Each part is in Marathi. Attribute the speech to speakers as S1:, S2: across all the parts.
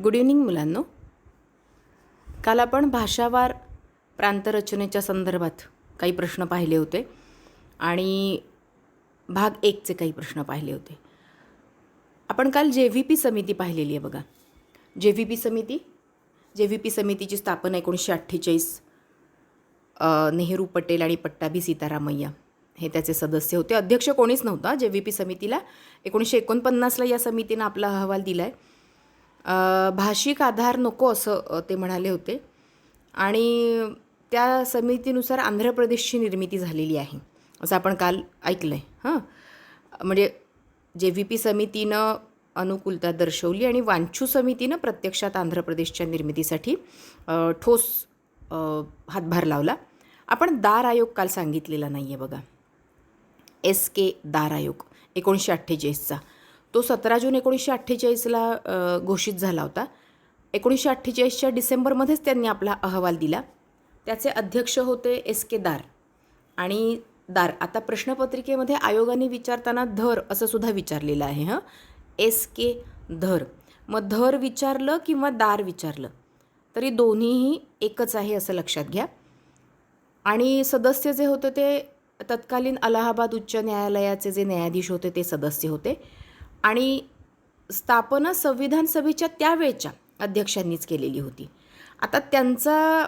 S1: गुड इव्हनिंग मुलांनो. काल आपण भाषावार प्रांतरचनेच्या संदर्भात काही प्रश्न पाहिले होते आणि भाग 1चे काही प्रश्न पाहिले होते. आपण काल JVP समिती पाहिलेली आहे बघा. JVP समितीची स्थापना 1948 नेहरू, पटेल आणि पट्टाभी सीतारामय्या हे त्याचे सदस्य होते. अध्यक्ष कोणीच नव्हता JVP समितीला. 1949ला या समितीनं आपला अहवाल दिला आहे. भाषिक आधार नको असं ते म्हणाले होते आणि त्या समितीनुसार आंध्र प्रदेशची निर्मिती झालेली आहे असं आपण काल ऐकलं आहे. म्हणजे JVP समितीनं अनुकूलता दर्शवली आणि वांचू समितीनं प्रत्यक्षात आंध्र प्रदेशच्या निर्मितीसाठी ठोस हातभार लावला. आपण दार आयोग काल सांगितलेला नाही आहे बघा. SK दार आयोग 1948चा तो 17 जून 1948ला घोषित झाला होता. 1948च्या डिसेंबरमध्येच त्यांनी आपला अहवाल दिला. त्याचे अध्यक्ष होते SK दार आणि दार. आता प्रश्नपत्रिकेमध्ये आयोगाने विचारताना धर असं सुद्धा विचारलेलं आहे. SK धर. मग धर विचारलं किंवा दार विचारलं तरी दोन्हीही एकच आहे असं लक्षात घ्या. आणि सदस्य जे होते ते तत्कालीन अलाहाबाद उच्च न्यायालयाचे जे न्यायाधीश होते ते सदस्य होते आणि स्थापना संविधान सभेच्या त्यावेळच्या अध्यक्षांनीच केलेली होती. आता त्यांचा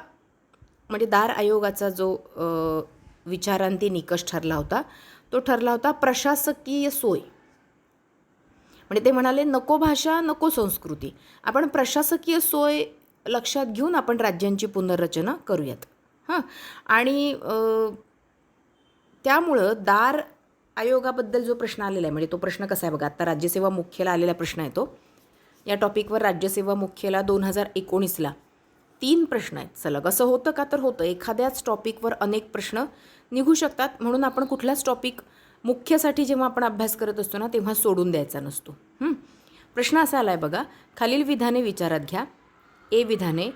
S1: म्हणजे दार आयोगाचा जो विचारांती निकष ठरला होता प्रशासकीय सोय. म्हणजे ते म्हणाले नको भाषा नको संस्कृती, आपण प्रशासकीय सोय लक्षात घेऊन आपण राज्यांची पुनर्रचना करूयात. आणि त्यामुळं दार आयोगाबद्दल जो प्रश्न आलेला आहे म्हणजे तो प्रश्न कसा आहे बघा. आता राज्यसेवा मुख्यला आलेला प्रश्न आहे तो. या टॉपिकवर राज्यसेवा मुख्यला 2019ला 3 प्रश्न आहेत सलग. असं होतं का? तर होतं. एखाद्याच टॉपिकवर अनेक प्रश्न निघू शकतात. म्हणून आपण कुठलाच टॉपिक मुख्यसाठी जेव्हा आपण अभ्यास करत असतो ना तेव्हा सोडून द्यायचा नसतो. प्रश्न असा आला आहे बघा. खालील विधाने विचारात घ्या. ए विधाने.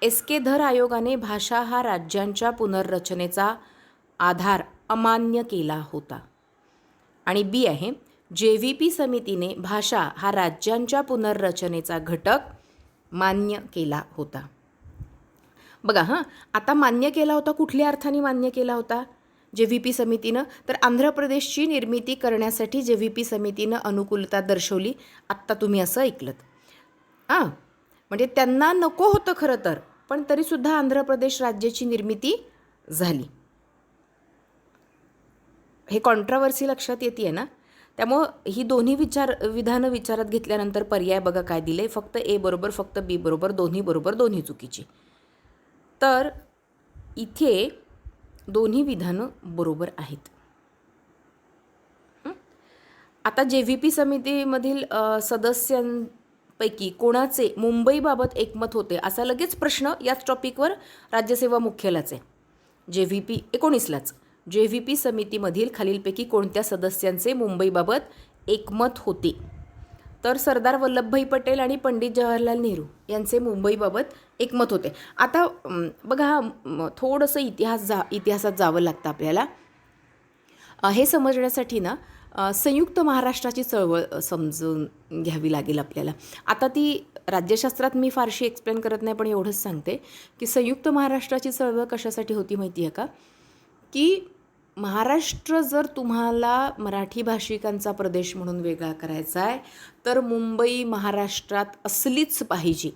S1: SK धर आयोगाने भाषा हा राज्यांच्या पुनर्रचनेचा आधार अमान्य केला होता. आणि बी आहे JVP समितीने भाषा हा राज्यांच्या पुनर्रचनेचा घटक मान्य केला होता. बघा आता मान्य केला होता कुठल्या अर्थाने मान्य केला होता JVP समितीनं? तर आंध्र प्रदेशची निर्मिती करण्यासाठी JVP समितीनं अनुकूलता दर्शवली. आत्ता तुम्ही असं ऐकलत. म्हणजे त्यांना नको होतं खरं तर, पण तरीसुद्धा आंध्र प्रदेश राज्याची निर्मिती झाली. हे कॉन्ट्रावर्सी लक्षात येते ना. त्यामुळं ही दोन्ही विधानं विचारात घेतल्यानंतर पर्याय बघा काय दिले. फक्त A बरोबर, फक्त B बरोबर, दोन्ही चुकीची. तर इथे दोन्ही विधानं बरोबर आहेत. आता JVP समितीमधील सदस्यांपैकी कोणाचे मुंबईबाबत एकमत होते असा लगेच प्रश्न याच टॉपिकवर राज्यसेवा मुख्यलाच आहे. JVP 19लाच. JVP समितीमधील खालीलपैकी कोणत्या सदस्यांचे मुंबईबाबत एकमत होते? तर सरदार वल्लभभाई पटेल आणि पंडित जवाहरलाल नेहरू यांचे मुंबईबाबत एकमत होते. आता बघा थोडंसं इतिहासात जावं लागतं आपल्याला. हे समजण्यासाठी ना संयुक्त महाराष्ट्राची चळवळ समजून घ्यावी लागेल आपल्याला. आता ती राज्यशास्त्रात मी फारशी एक्सप्लेन करत नाही, पण एवढंच सांगते की संयुक्त महाराष्ट्राची चळवळ कशासाठी होती माहिती आहे का? की महाराष्ट्र जर तुम्हाला मराठी भाषिकांचा प्रदेश म्हणून वेगळा करायचा आहे तर मुंबई महाराष्ट्रात असलीच पाहिजे.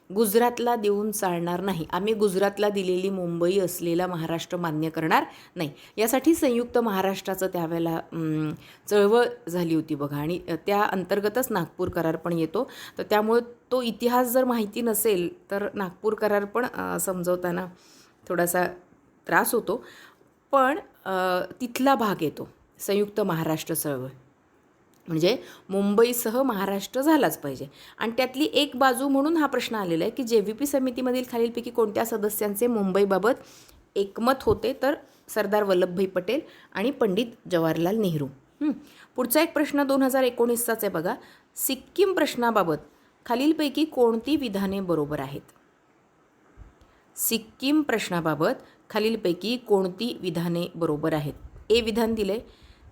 S1: गुजरातला देऊन चालणार नाही. आम्ही गुजरातला दिलेली मुंबई असलेला महाराष्ट्र मान्य करणार नाही. यासाठी संयुक्त महाराष्ट्राचं त्यावेळेला चळवळ झाली होती बघा. आणि त्या अंतर्गतच नागपूर करार पण येतो. तर त्यामुळे तो इतिहास जर माहिती नसेल तर नागपूर करार पण समजवताना थोडासा त्रास होतो. पण तिथला भाग येतो संयुक्त महाराष्ट्र चळवळ. म्हणजे मुंबईसह महाराष्ट्र झालाच पाहिजे. आणि त्यातली एक बाजू म्हणून हा प्रश्न आलेला आहे की JVP समितीमधील खालीलपैकी कोणत्या सदस्यांचे मुंबईबाबत एकमत होते? तर सरदार वल्लभभाई पटेल आणि पंडित जवाहरलाल नेहरू. पुढचा एक प्रश्न 2019चाच आहे बघा. सिक्कीम प्रश्नाबाबत खालीलपैकी कोणती विधाने बरोबर आहेत? सिक्कीम प्रश्नाबाबत खालीलपैकी कोणती विधाने बरोबर आहेत? ए विधान दिले.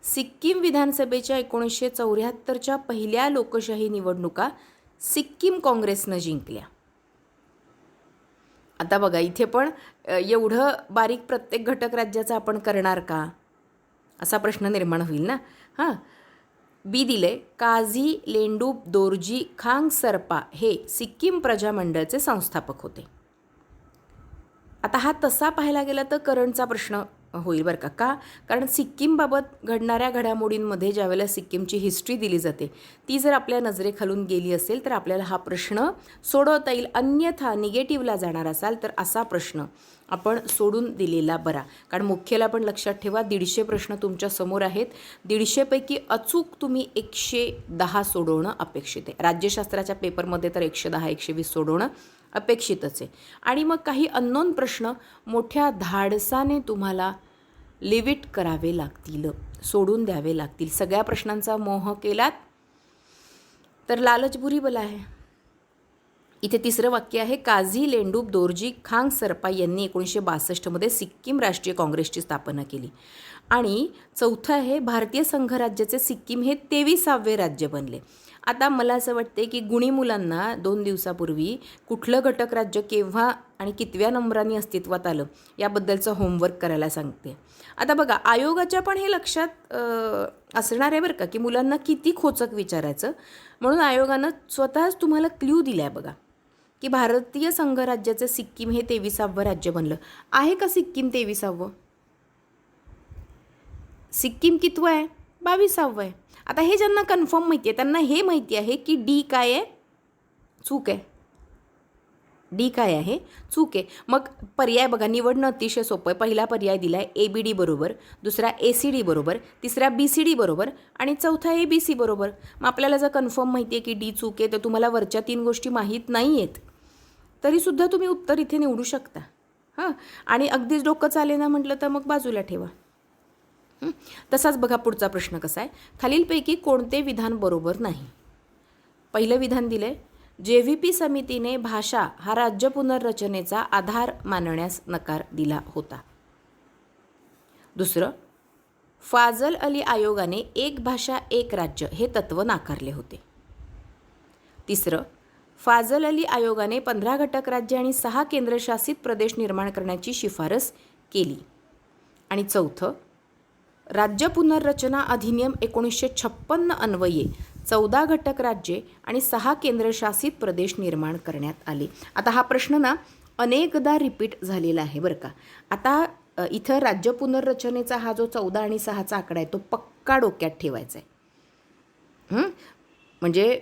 S1: सिक्कीम विधानसभेच्या 1974च्या पहिल्या लोकशाही निवडणुका सिक्कीम काँग्रेसनं जिंकल्या. आता बघा इथे पण एवढं बारीक प्रत्येक घटक राज्याचा आपण करणार का, असा प्रश्न निर्माण होईल ना. हां, बी दिले, काझी लेंडूप दोरजी खांगसर्पा हे सिक्कीम प्रजामंडळचे संस्थापक होते. आता हा तसा पाहायला गेला तर करंटचा प्रश्न होईल बरं का. कारण सिक्कीमबाबत घडणाऱ्या घडामोडींमध्ये ज्यावेळेला सिक्कीमची हिस्ट्री दिली जाते ती जर आपल्या नजरेखालून गेली असेल तर आपल्याला हा प्रश्न सोडवता येईल. अन्यथा निगेटिव्हला जाणार असाल तर असा प्रश्न आपण सोडून दिलेला बरा. कारण मुख्यला पण लक्षात ठेवा, 150 प्रश्न तुमच्या समोर आहेत. 150पैकी अचूक तुम्ही 110 सोडवणं अपेक्षित आहे. राज्यशास्त्राच्या पेपरमध्ये तर 110 120 सोडवणं अपेक्षितच आहे. आणि मग काही अननोन प्रश्न मोठ्या धाडसाने तुम्हाला लिव्हिट करावे लागतील, सोडून द्यावे लागतील. सगळ्या प्रश्नांचा मोह केलात तर लालच बुरी बला आहे. इथे तिसरं वाक्य आहे, काझी लेंडूप दोरजी खांगसर्पा यांनी 1962मध्ये सिक्कीम राष्ट्रीय काँग्रेसची स्थापना केली. आणि चौथं आहे, भारतीय संघराज्याचे सिक्कीम हे 23वे राज्य बनले. आता मला असं वाटते की गुणी मुलांना 2 दिवसापूर्वी कुठलं घटक राज्य केव्हा आणि कितव्या नंबराने अस्तित्वात आलं याबद्दलचं होमवर्क करायला सांगते. आता बघा आयोगाच्या पण हे लक्षात असणार आहे बरं का की मुलांना किती खोचक विचारायचं. म्हणून आयोगानं स्वतःच तुम्हाला क्ल्यू दिला आहे बघा की भारतीय संघराज्याचे सिक्कीम हे 23वे राज्य बनलं आहे का. सिक्कीम 23वे, सिक्कीम कितवं आहे, 22वे आहे. आता हे ज्यांना कन्फर्म माहिती आहे त्यांना हे माहिती आहे की डी काय आहे, चूक आहे. डी काय आहे, चूक आहे. मग पर्याय बघा, निवडणं अतिशय सोपं आहे. पहिला पर्याय दिला आहे ABD बरोबर, दुसरा ACD बरोबर, तिसरा BCD बरोबर आणि चौथा ABC बरोबर. मग आपल्याला जर कन्फर्म माहिती आहे की डी चूक आहे तर तुम्हाला वरच्या 3 गोष्टी माहीत नाही आहेत तरीसुद्धा तुम्ही उत्तर इथे निवडू शकता. हां, आणि अगदीच डोकं चालेना म्हटलं तर मग बाजूला ठेवा. तसाच बघा पुढचा प्रश्न कसा आहे, खालीलपैकी कोणते विधान बरोबर नाही. पहिलं विधान दिलंय, JVP समितीने भाषा हा राज्य पुनर्रचनेचा आधार मानण्यास नकार दिला होता. दुसरं, फाजल अली आयोगाने एक भाषा एक राज्य हे तत्त्व नाकारले होते. तिसरं, फाजल अली आयोगाने 15 घटक राज्य आणि 6 केंद्रशासित प्रदेश निर्माण करण्याची शिफारस केली. आणि चौथं, राज्य पुनर्रचना अधिनियम 1956 अन्वये 14 घटक राज्ये आणि 6 केंद्रशासित प्रदेश निर्माण करण्यात आले. आता हा प्रश्न ना अनेकदा रिपीट झालेला आहे बरं का. आता इथं राज्य पुनर्रचनेचा हा जो 14 आणि 6चा आकडा आहे तो पक्का डोक्यात ठेवायचा आहे. म्हणजे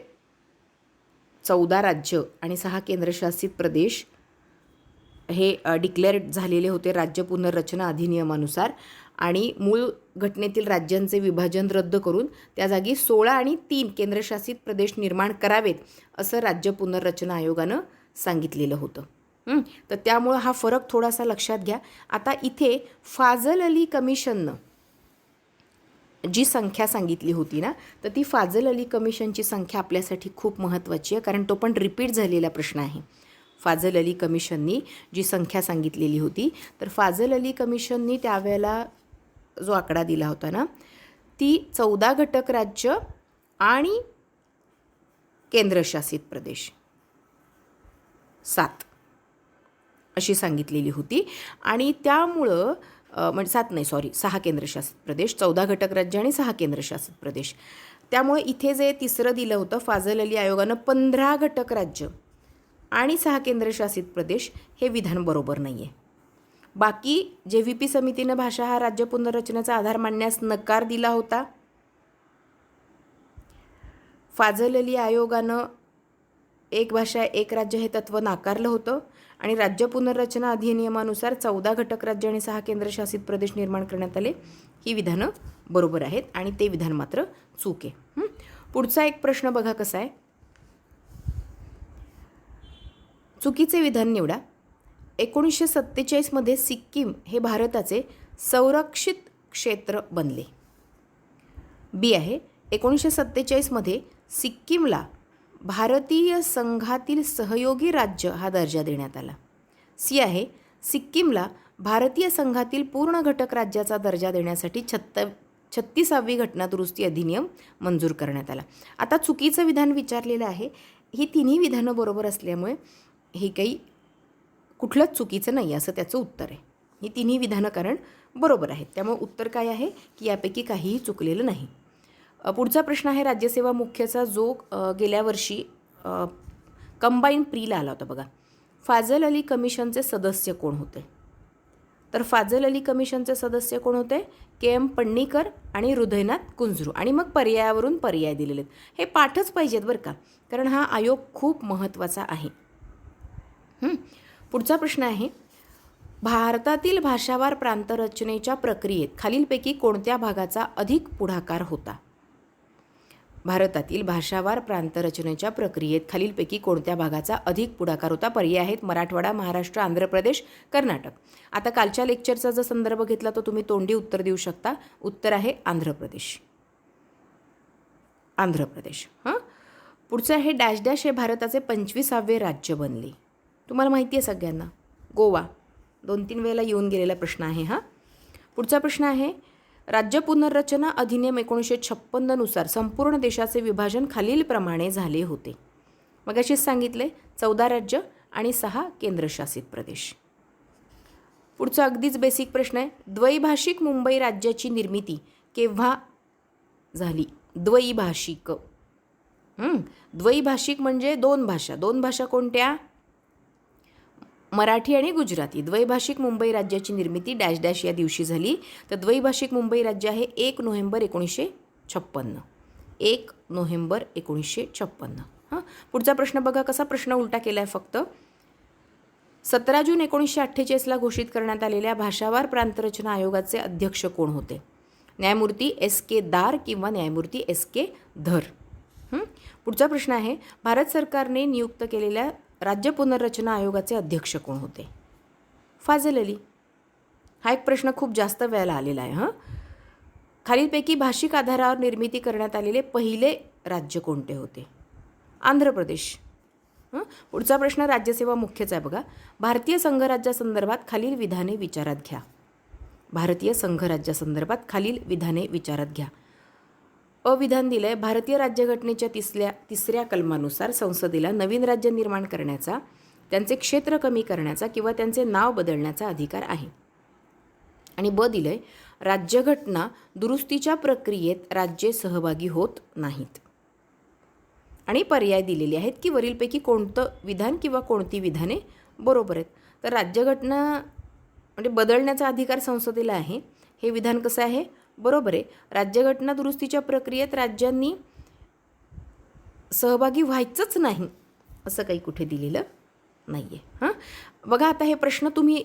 S1: 14 राज्य आणि 6 केंद्रशासित प्रदेश हे डिक्लेअर झालेले होते राज्य पुनर्रचना अधिनियमानुसार. आणि मूळ घटनेतील राज्यांचे विभाजन रद्द करून त्या जागी 16 आणि 3 केंद्रशासित प्रदेश निर्माण करावेत असं राज्य पुनर्रचना आयोगानं सांगितलेलं होतं. तर त्यामुळं हा फरक थोडासा लक्षात घ्या. आता इथे फाजल अली कमिशननं जी संख्या सांगितली होती ना, तर ती फाजल अली कमिशनची संख्या आपल्यासाठी खूप महत्त्वाची आहे, कारण तो पण रिपीट झालेला प्रश्न आहे. फाजल अली कमिशननी जी संख्या सांगितलेली होती, तर फाजल अली कमिशननी त्यावेळेला जो आकडा दिला होता ना, ती 14 घटक राज्य आणि केंद्रशासित प्रदेश 7 अशी सांगितलेली होती. आणि त्यामुळं म्हणजे 7 नाही, सॉरी, 6 केंद्रशासित प्रदेश, 14 घटक राज्य आणि 6 केंद्रशासित प्रदेश. त्यामुळे इथे जे तिसरं दिलं होतं फाजल अली आयोगानं 15 घटक राज्य आणि 6 केंद्रशासित प्रदेश, हे विधान बरोबर नाही आहे. बाकी JVP समितीनं भाषा हा राज्य पुनर्रचनेचा आधार मानण्यास नकार दिला होता. फाजल अली आयोगानं एक भाषा एक राज्य हे तत्त्व नाकारलं होतं. आणि राज्य पुनर्रचना अधिनियमानुसार 14 घटक राज्य आणि 6 केंद्रशासित प्रदेश निर्माण करण्यात आले. ही विधानं बरोबर आहेत आणि ते विधान मात्र चूक आहे. पुढचा एक प्रश्न बघा कसा आहे, चुकीचे विधान निवडा. 1947मध्ये सिक्कीम हे भारताचे संरक्षित क्षेत्र बनले. बी आहे, 1947मध्ये सिक्कीमला भारतीय संघातील सहयोगी राज्य हा दर्जा देण्यात आला. सी आहे, सिक्कीमला भारतीय संघातील पूर्ण घटक राज्याचा दर्जा देण्यासाठी 36वी घटना दुरुस्ती अधिनियम मंजूर करण्यात आला. आता चुकीचं विधान विचारलेलं आहे. ही तिन्ही विधानं बरोबर असल्यामुळे हे काही कुठलंच चुकीचं नाही असं त्याचं उत्तर आहे. ही तिन्ही विधानं कारण बरोबर आहेत, त्यामुळे उत्तर काय आहे की यापैकी काहीही चुकलेलं नाही. पुढचा प्रश्न आहे राज्यसेवा मुख्यचा जो गेल्या वर्षी कंबाईन प्रीला आला होता बघा. फाजल अली कमिशनचे सदस्य कोण होते? तर फाजल अली कमिशनचे सदस्य कोण होते? के.एम. पण्णीकर आणि हृदयनाथ कुंजरू. आणि मग पर्यायावरून पर्याय दिलेले आहेत. हे पाठच पाहिजेत बरं का, कारण हा आयोग खूप महत्त्वाचा आहे. पुढचा प्रश्न आहे भारतातील भाषावार प्रांतरचनेच्या प्रक्रियेत खालीलपैकी कोणत्या भागाचा अधिक पुढाकार होता? भारतातील भाषावार प्रांतरचनेच्या प्रक्रियेत खालीलपैकी कोणत्या भागाचा अधिक पुढाकार होता? पर्याय आहेत मराठवाडा, महाराष्ट्र, आंध्र प्रदेश, कर्नाटक. आता कालच्या लेक्चरचा जर संदर्भ घेतला तर तुम्ही तोंडी उत्तर देऊ शकता. उत्तर आहे आंध्र प्रदेश. आंध्र प्रदेश. पुढचं आहे डॅश डॅश हे भारताचे 25वे राज्य बनले. तुम्हाला माहिती आहे सगळ्यांना, गोवा. 2-3 वेळेला येऊन गेलेला प्रश्न आहे हा. पुढचा प्रश्न आहे राज्य पुनर्रचना अधिनियम 1956 नुसार संपूर्ण देशाचे विभाजन खालीलप्रमाणे झाले होते. मग अशीच सांगितले 14 राज्य आणि 6 केंद्रशासित प्रदेश. पुढचा अगदीच बेसिक प्रश्न आहे द्वैभाषिक मुंबई राज्याची निर्मिती केव्हा झाली? द्वैभाषिक. द्वैभाषिक म्हणजे दोन भाषा. दोन भाषा कोणत्या? मराठी आणि गुजराती. द्वैभाषिक मुंबई राज्याची निर्मिती डॅश डॅश या दिवशी झाली. तर द्वैभाषिक मुंबई राज्य आहे 1 नोव्हेंबर 1956. 1 नोव्हेंबर 1956. पुढचा प्रश्न बघा कसा प्रश्न उलटा केला आहे फक्त. 17 जून 1948ला घोषित करण्यात आलेल्या भाषावार प्रांतरचना आयोगाचे अध्यक्ष कोण होते? न्यायमूर्ती S.K. दार किंवा न्यायमूर्ती S.K. धर. पुढचा प्रश्न आहे भारत सरकारने नियुक्त केलेल्या राज्य पुनर्रचना आयोगाचे अध्यक्ष कोण होते? फाजल अली. हा एक प्रश्न खूप जास्त वेळेला आलेला आहे. खालीलपैकी भाषिक आधारावर निर्मिती करण्यात आलेले पहिले राज्य कोणते होते? आंध्र प्रदेश. पुढचा प्रश्न राज्यसेवा मुख्यचा आहे बघा. भारतीय संघराज्यासंदर्भात खालील विधाने विचारात घ्या. भारतीय संघराज्यासंदर्भात खालील विधाने विचारात घ्या. अविधान दिलं आहे भारतीय राज्यघटनेच्या तिसऱ्या कलमानुसार संसदेला नवीन राज्य निर्माण करण्याचा, त्यांचे क्षेत्र कमी करण्याचा किंवा त्यांचे नाव बदलण्याचा अधिकार आहे. आणि ब दिलं आहे राज्यघटना दुरुस्तीच्या प्रक्रियेत राज्ये सहभागी होत नाहीत. आणि पर्याय दिलेले आहेत की वरीलपैकी कोणतं विधान किंवा कोणती विधाने बरोबर आहेत. तर राज्यघटना म्हणजे बदलण्याचा अधिकार संसदेला आहे. हे विधान कसं आहे? बरोबर आहे. राज्यघटना दुरुस्तीच्या प्रक्रियेत राज्यांनी सहभागी व्हायचंच नाही असं काही कुठे दिलेलं नाही आहे. बघा आता हे प्रश्न तुम्ही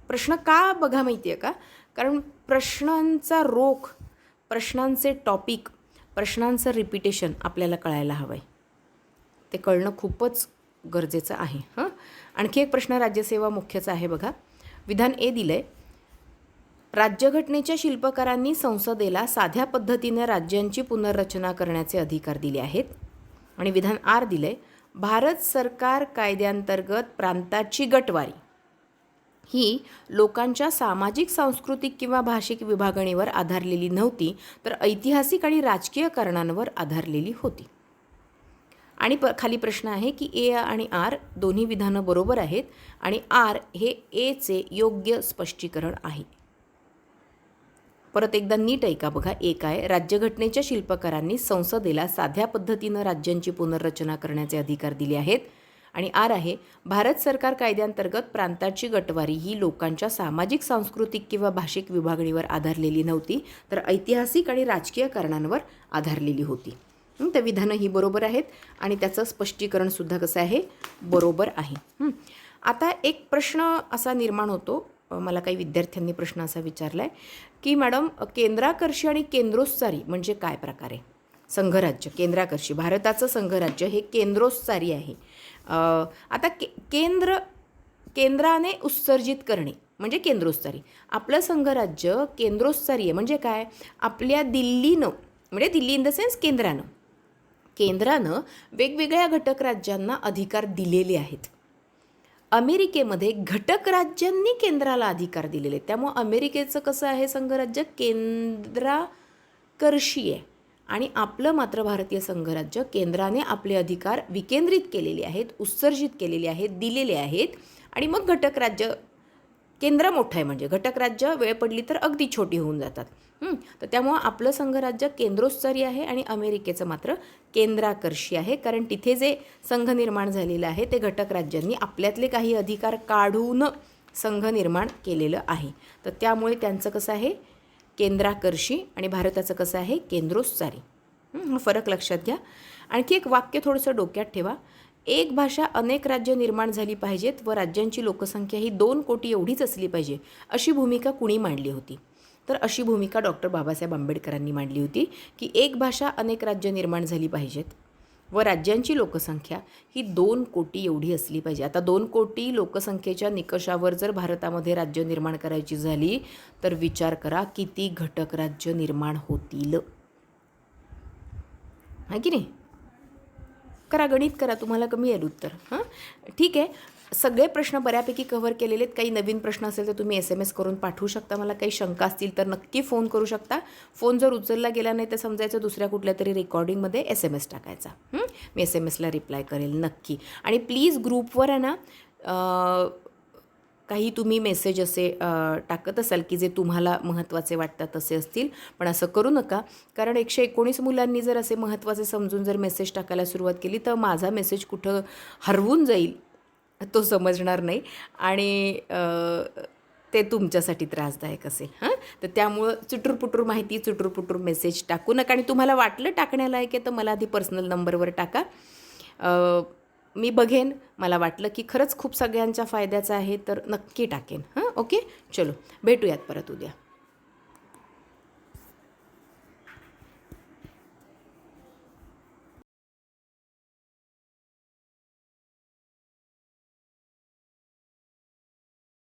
S1: प्रश्न का बघा माहिती आहे का? कारण प्रश्नांचा रोख, प्रश्नांचे टॉपिक, प्रश्नांचं रिपिटेशन आपल्याला कळायला हवं आहे. ते कळणं खूपच गरजेचं आहे. आणखी एक प्रश्न राज्यसेवा मुख्यचा आहे बघा. विधान ए दिलं आहे राज्यघटनेच्या शिल्पकारांनी संसदेला साध्या पद्धतीने राज्यांची पुनर्रचना करण्याचे अधिकार दिले आहेत. आणि विधान आर दिलं आहे भारत सरकार कायद्यांतर्गत प्रांताची गटवारी ही लोकांच्या सामाजिक, सांस्कृतिक किंवा भाषिक विभागणीवर आधारलेली नव्हती, तर ऐतिहासिक आणि राजकीय कारणांवर आधारलेली होती. आणि खाली प्रश्न आहे की ए आणि आर दोन्ही विधानं बरोबर आहेत आणि आर हे एचे योग्य स्पष्टीकरण आहे. परत एकदा नीट ऐका बघा. एक आहे राज्यघटनेच्या शिल्पकारांनी संसदेला साध्या पद्धतीनं राज्यांची पुनर्रचना करण्याचे अधिकार दिले आहेत. आणि आर आहे भारत सरकार कायद्यांतर्गत प्रांताची गटवारी ही लोकांच्या सामाजिक, सांस्कृतिक किंवा भाषिक विभागणीवर आधारलेली नव्हती, तर ऐतिहासिक आणि राजकीय कारणांवर आधारलेली होती. तर विधानं ही बरोबर आहेत आणि त्याचं स्पष्टीकरणसुद्धा कसं आहे? बरोबर आहे. आता एक प्रश्न असा निर्माण होतो, मला काही विद्यार्थ्यांनी प्रश्न असा विचारला आहे की मॅडम केंद्राकर्षी आणि केंद्रोत्सारी म्हणजे काय प्रकार आहे? संघराज्य, केंद्राकर्षी, भारताचं संघराज्य हे केंद्रोत्सारी आहे. आता केंद्राने उत्सर्जित करणे म्हणजे केंद्रोत्सारी. आपलं संघराज्य केंद्रोत्सारी आहे म्हणजे काय? आपल्या दिल्लीनं म्हणजे दिल्ली इन द सेन्स केंद्रानं वेगवेगळ्या घटक राज्यांना अधिकार दिलेले आहेत. अमेरिकेमध्ये घटक राज्यांनी केंद्राला अधिकार दिलेले आहेत. त्यामुळं अमेरिकेचं कसं आहे संघराज्य? केंद्राकर्षी आहे आणि आपलं मात्र भारतीय संघराज्य केंद्राने आपले अधिकार विकेंद्रित केलेले आहेत, उत्सर्जित केलेले आहेत, दिलेले आहेत. आणि मग घटक राज्य, केंद्र मोठं आहे म्हणजे घटक राज्य वेळ पडली तर अगदी छोटी होऊन जातात. तर त्यामुळं आपलं संघराज्य केंद्रोत्सारी आहे आणि अमेरिकेचं मात्र केंद्राकर्षी आहे, कारण तिथे जे संघ निर्माण झालेलं आहे ते घटक राज्यांनी आपल्यातले काही अधिकार काढून संघ निर्माण केलेलं आहे. तर त्यामुळे त्यांचं कसं आहे केंद्राकर्षी आणि भारताचं कसं आहे केंद्रोत्सारी. हा फरक लक्षात घ्या. आणखी एक वाक्य थोडंसं डोक्यात ठेवा. एक भाषा अनेक राज्य निर्माण झाली पाहिजेत व राज्यांची लोकसंख्या ही 2 कोटी एवढीच असली पाहिजे, अशी भूमिका कुणी मांडली होती? तर अशी भूमिका डॉक्टर बाबासाहेब आंबेडकरांनी मांडली होती की एक भाषा अनेक राज्य निर्माण झाली पाहिजेत व राज्यांची लोकसंख्या ही 2 कोटी एवढी असली पाहिजे. आता 2 कोटी लोकसंख्येच्या निकषावर जर भारतामध्ये राज्य निर्माण करायची झाली तर विचार करा किती घटक राज्य निर्माण होतील. आहे की नाही? करा, गणित करा, तुम्हाला कमी येईल उत्तर. हां ठीक आहे. सगळे प्रश्न बऱ्यापैकी कव्हर केलेले आहेत. काही नवीन प्रश्न असेल तर तुम्ही SMS करून पाठवू शकता. मला काही शंका असतील तर नक्की फोन करू शकता. फोन जर उचलला गेला नाही तर समजायचं दुसऱ्या कुठल्या तरी रेकॉर्डिंगमध्ये SMS टाकायचा. मी SMSला रिप्लाय करेल नक्की. आणि प्लीज ग्रुपवर आहे ना काही तुम्ही मेसेज असे टाकत असाल की जे तुम्हाला महत्त्वाचे वाटतात तसे असतील, पण असं करू नका, कारण 119 मुलांनी जर असे महत्त्वाचे समजून जर मेसेज टाकायला सुरुवात केली तर माझा मेसेज कुठं हरवून जाईल तो समजणार नाही आणि ते तुमच्यासाठी त्रासदायक असेल. तर त्यामुळं चुटूरपुटूर माहिती, चुटूरपुटूर मेसेज टाकू नका. आणि तुम्हाला वाटलं टाकण्यालायक आहे तर मला आधी पर्सनल नंबरवर टाका, मी बघेन. मला वाटलं की खरंच खूप सगळ्यांच्या फायद्याचं आहे तर नक्की टाकेन. ओके, चलो भेटूयात परत उद्या.